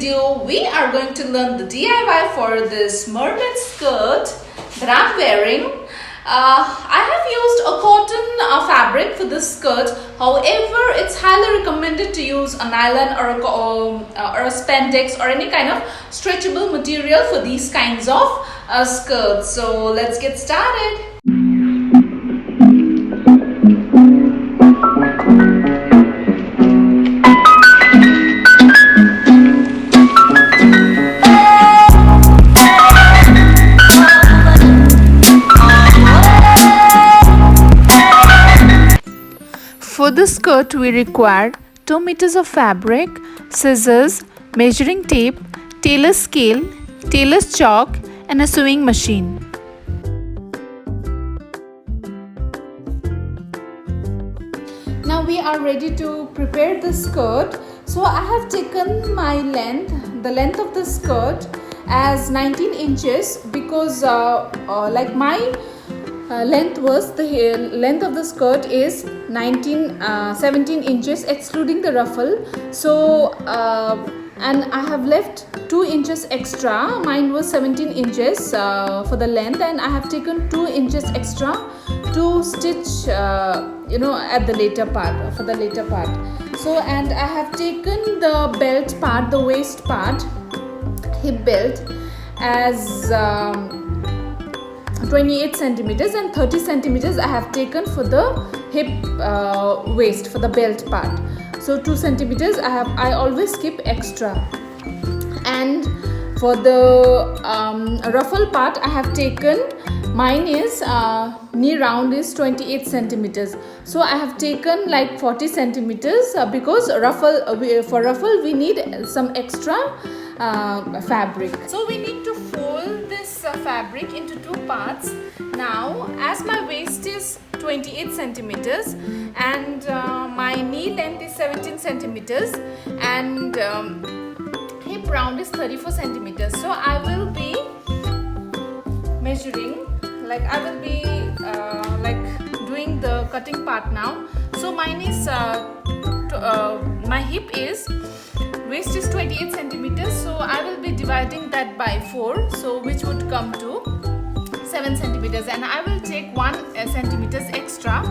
video, we are going to learn the DIY for this mermaid skirt that I'm wearing. I have used a cotton fabric for this skirt. However, it's highly recommended to use a nylon or a spandex or any kind of stretchable material for these kinds of skirts. So let's get started. For the skirt, we require 2 meters of fabric, scissors, measuring tape, tailor's scale, tailor's chalk, and a sewing machine. Now we are ready to prepare the skirt. So I have taken my the length of the skirt as 19 inches because like my length of the skirt is 17 inches excluding the ruffle. So and I have left 2 inches extra. Mine was 17 inches for the length, and I have taken 2 inches extra to stitch at the later part, for the later part. So, and I have taken the belt part, the waist part, hip belt, as 28 centimeters, and 30 centimeters I have taken for the hip waist, for the belt part. So 2 centimeters I always keep extra. And for the ruffle part, I have taken, mine is knee round is 28 centimeters. So I have taken like 40 centimeters because for ruffle we need some extra fabric. So we need to fold this fabric into 2 parts. Now, as my waist is 28 centimeters and my knee length is 17 centimeters and hip round is 34 centimeters. So I will be measuring, like I will be doing the cutting part now. So mine is my hip is, waist is 28 centimeters, so I will be dividing that by 4, so which would come to 7 centimeters, and I will take 1 centimeters extra,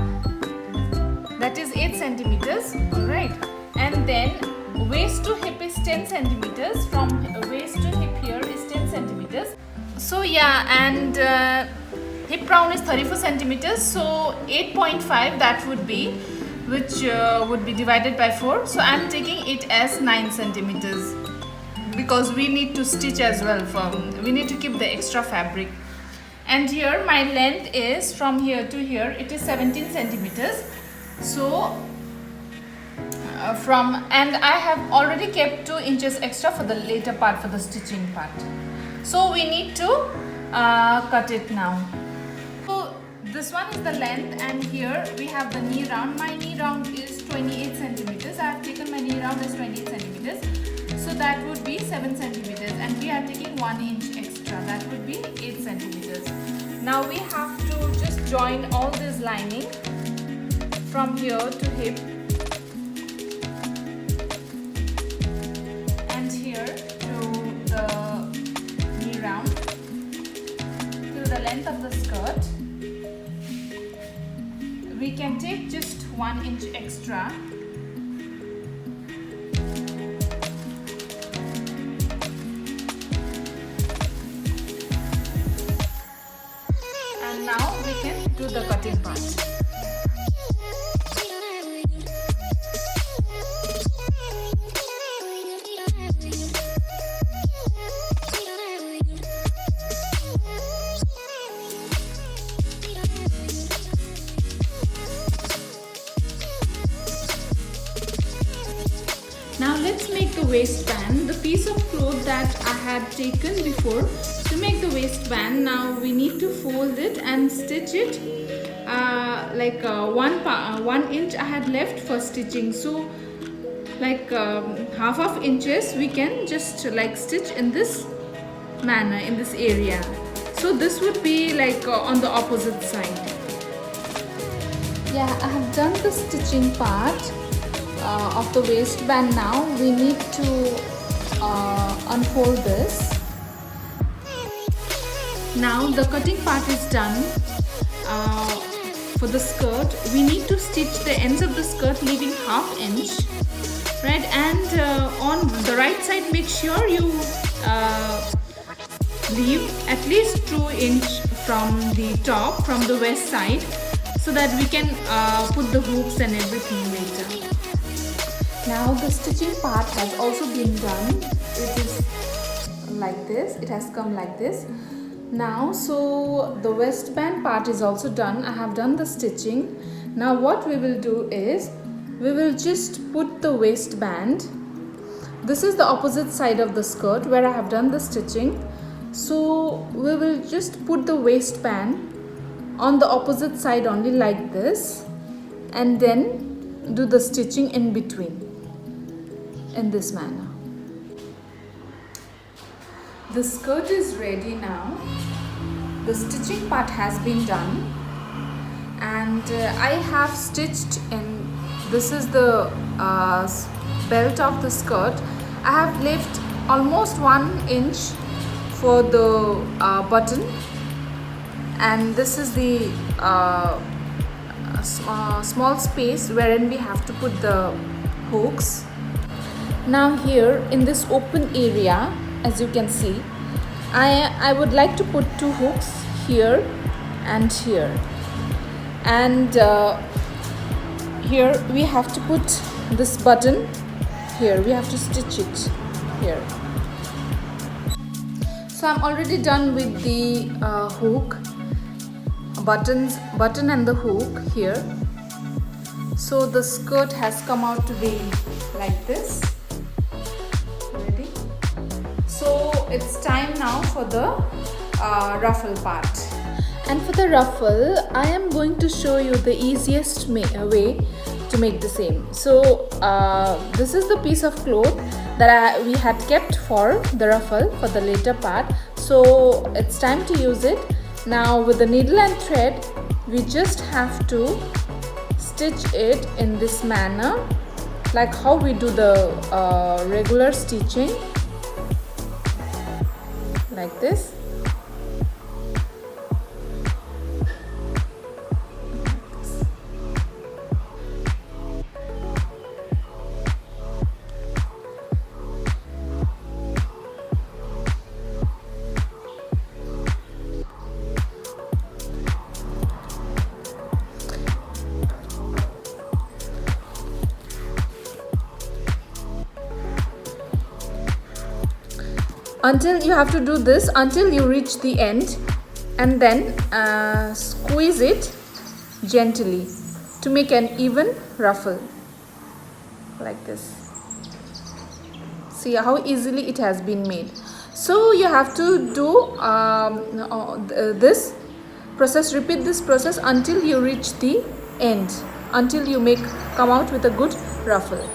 that is 8 centimeters. Alright, and then waist to hip is 10 centimeters. From waist to hip here is 10 centimeters. So yeah, and hip round is 34 centimeters, so 8.5 that would be, which would be divided by 4. So I am taking it as 9 centimeters because we need to stitch as well. We need to keep the extra fabric. And here my length is from here to here, it is 17 centimeters. So and I have already kept 2 inches extra for the later part, for the stitching part. So we need to cut it now. So this one is the length, and here we have the knee round. My knee round is 28 centimeters. I have taken my knee round as 28 centimeters. So that would be 7 centimeters, and we are taking 1 inch extra. That would be 8 centimeters. Now we have to just join all this lining from here to hip and here to the knee round to the length of the skirt. We can take just 1 inch extra. And now we can do the cutting part. Now let's make the waistband. The piece of cloth that I had taken before to make the waistband, now we need to fold it and stitch it. 1 inch I had left for stitching. So like half of inches we can just like stitch in this manner, in this area. So this would be like on the opposite side. Yeah, I have done the stitching part of the waistband. Now we need to unfold this. Now the cutting part is done. For the skirt, we need to stitch the ends of the skirt leaving ½ inch, right? And on the right side, make sure you leave at least 2 inch from the top, from the waist side, so that we can put the hooks and everything later. Now the stitching part has also been done. It is like this. It has come like this. Now, so the waistband part is also done. I have done the stitching. Now what we will do is, we will just put the waistband. This is the opposite side of the skirt where I have done the stitching. So we will just put the waistband on the opposite side only like this, and then do the stitching in between in this manner. The skirt is ready now. The stitching part has been done, and I have stitched in. This is the belt of the skirt. I have left almost 1 inch for the button, and this is the small space wherein we have to put the hooks. Now here in this open area, as you can see, I would like to put 2 hooks here and here, and here we have to put this button. Here we have to stitch it here. So I'm already done with the hook, button and the hook here. So the skirt has come out to be like this. Ready? So it's time now for the ruffle part. And for the ruffle, I am going to show you the easiest way to make the same. So this is the piece of cloth that we had kept for the ruffle for the later part. So it's time to use it. Now with the needle and thread, we just have to stitch it in this manner, like how we do the regular stitching, like this. Until you have to do this until you reach the end, and then squeeze it gently to make an even ruffle like this. See how easily it has been made. So you have to do this process, repeat this process until you reach the end, until you come out with a good ruffle.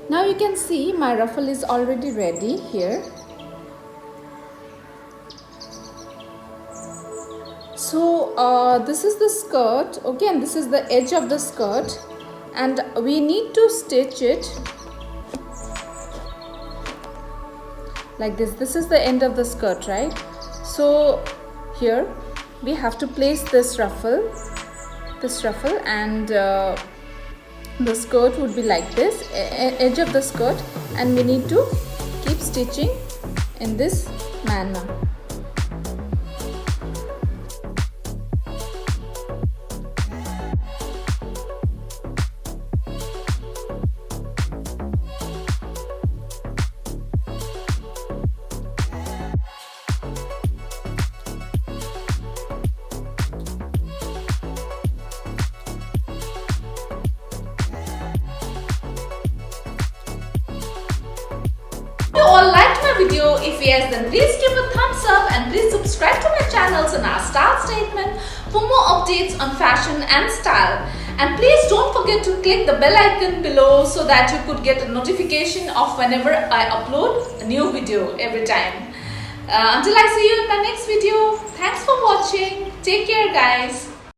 Now you can see my ruffle is already ready here. So this is the skirt, okay, and this is the edge of the skirt, and we need to stitch it like this. This is the end of the skirt, right? So here we have to place this ruffle, and the skirt would be like this, edge of the skirt, and we need to keep stitching in this manner. If you all liked my video, if yes, then please give a thumbs up and please subscribe to my channel and our style statement for more updates on fashion and style. And please don't forget to click the bell icon below so that you could get a notification of whenever I upload a new video every time. Until I see you in my next video, thanks for watching. Take care, guys.